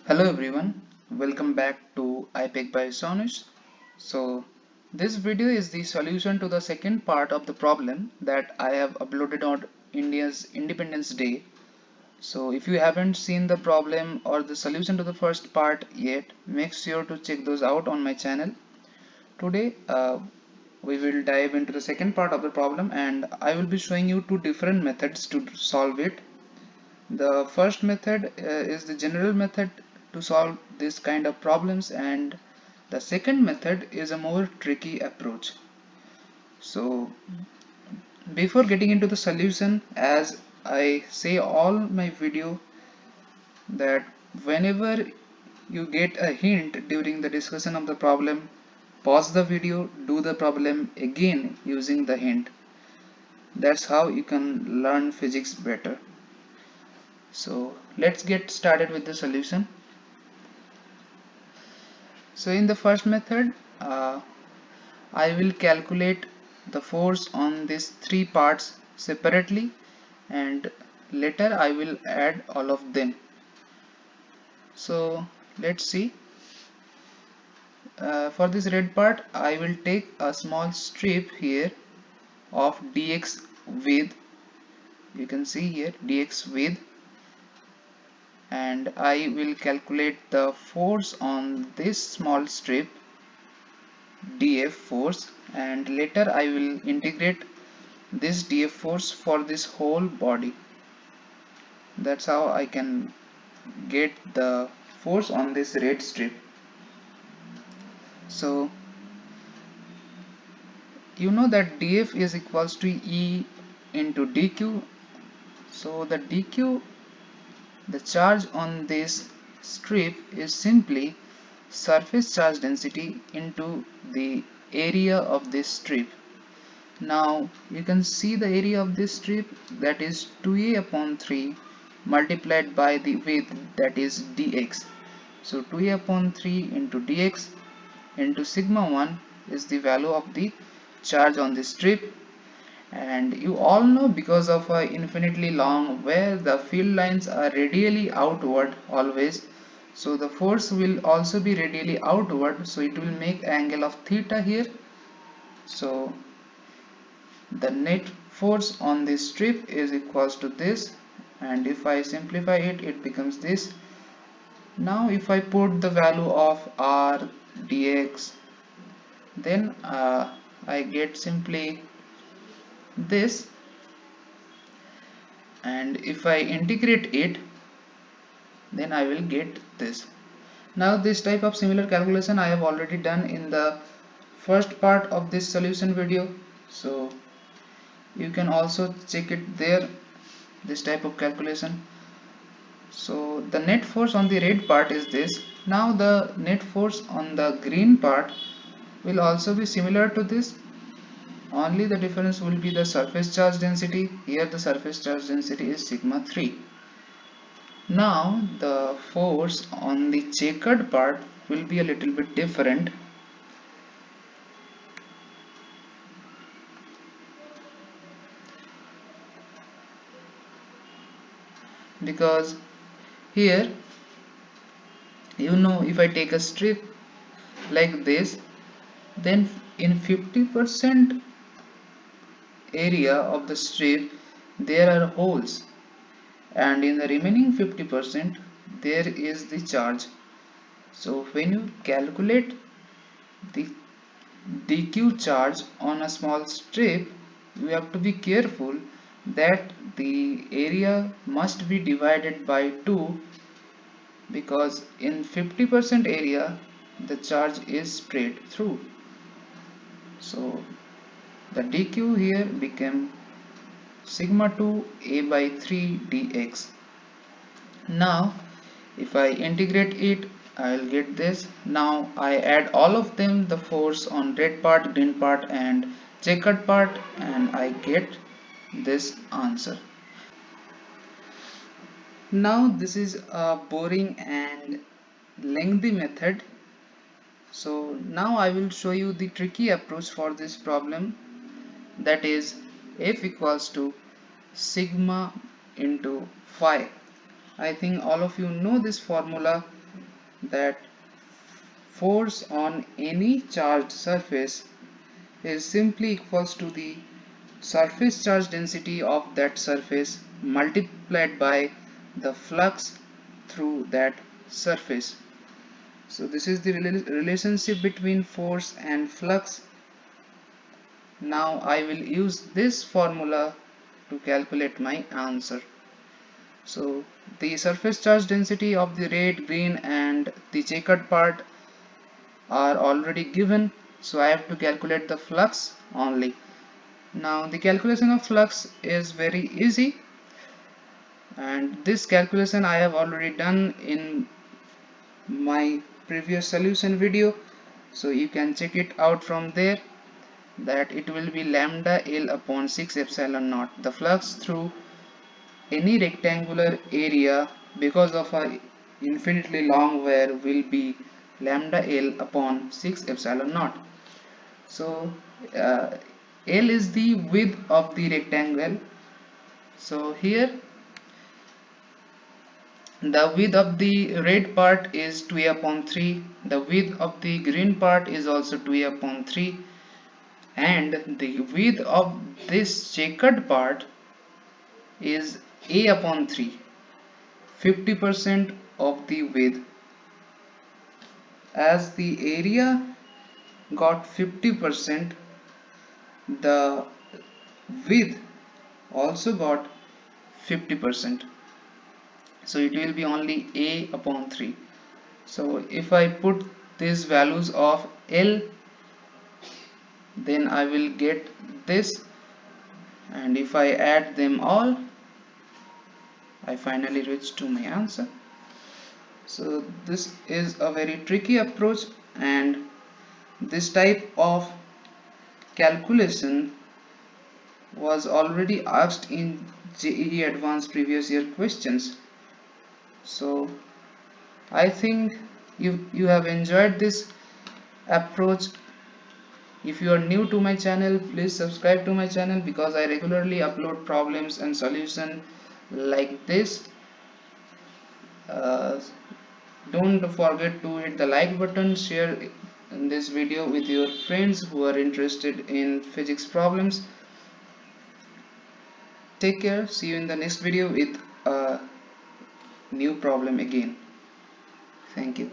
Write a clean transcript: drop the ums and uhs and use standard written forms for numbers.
Hello everyone, welcome back to IPEC by Sounish. So this video is the solution to the second part of the problem that I have uploaded on India's Independence Day. So if you haven't seen the problem or the solution to the first part yet, make sure to check those out on my channel. Today we will dive into the second part of the problem and I will be showing you two different methods to solve it. The first method is the general method to solve this kind of problems, and the second method is a more tricky approach. So before getting into the solution, as I say all my video, that whenever you get a hint during the discussion of the problem, pause the video, do the problem again using the hint. That's how you can learn physics better. So let's get started with the solution. So in the first method, I will calculate the force on these three parts separately, and later I will add all of them. So let's see. For this red part, I will take a small strip here of dx width. You can see here dx width, and I will calculate the force on this small strip df force, and later I will integrate this df force for this whole body. That's how I can get the force on this red strip. So you know that df is equals to E into dq. So the dq, the charge on this strip, is simply surface charge density into the area of this strip. Now you can see the area of this strip, that is 2a upon 3 multiplied by the width, that is dx. So 2a upon 3 into dx into sigma 1 is the value of the charge on the strip. And you all know, because of a infinitely long where the field lines are radially outward always, so the force will also be radially outward, so it will make angle of theta here. So the net force on this strip is equals to this, and if I simplify it, it becomes this. Now if I put the value of r dx, then I get simply this, and if I integrate it, then I will get this. Now this type of similar calculation I have already done in the first part of this solution video, so you can also check it there, this type of calculation. So the net force on the red part is this. Now the net force on the green part will also be similar to this, only the difference will be the surface charge density. Here the surface charge density is sigma 3. Now the force on the checkered part will be a little bit different, because here, you know, if I take a strip like this, then in 50% area of the strip there are holes, and in the remaining 50% there is the charge. So when you calculate the dq charge on a small strip, you have to be careful that the area must be divided by 2, because in 50% area the charge is spread through. So the dq here became sigma 2 a by 3 dx. Now if I integrate it, I'll get this. Now I add all of them, the force on red part, green part and checkered part, and I get this answer. Now this is a boring and lengthy method, so now I will show you the tricky approach for this problem, that is F equals to sigma into phi. I think all of you know this formula, that force on any charged surface is simply equals to the surface charge density of that surface multiplied by the flux through that surface. So this is the relationship between force and flux. Now I will use this formula to calculate my answer. So the surface charge density of the red, green and the checkered part are already given, so I have to calculate the flux only. Now the calculation of flux is very easy, and this calculation I have already done in my previous solution video, so you can check it out from there, that it will be lambda L upon 6 epsilon naught. The flux through any rectangular area because of a infinitely long wire will be lambda L upon 6 epsilon naught. So L is the width of the rectangle. So here the width of the red part is 2a upon 3, the width of the green part is also 2a upon 3, and the width of this checkered part is a upon 3, 50% of the width. As the area got 50%, the width also got 50%, so it will be only a upon 3. So if I put these values of L, then I will get this, and if I add them all, I finally reach to my answer. So this is a very tricky approach, and this type of calculation was already asked in JEE Advanced previous year questions. So I think you have enjoyed this approach. If you are new to my channel, please subscribe to my channel, because I regularly upload problems and solution like this. Uh, don't forget to hit the like button, share this video with your friends who are interested in physics problems. Take care, see you in the next video with a new problem again. Thank you.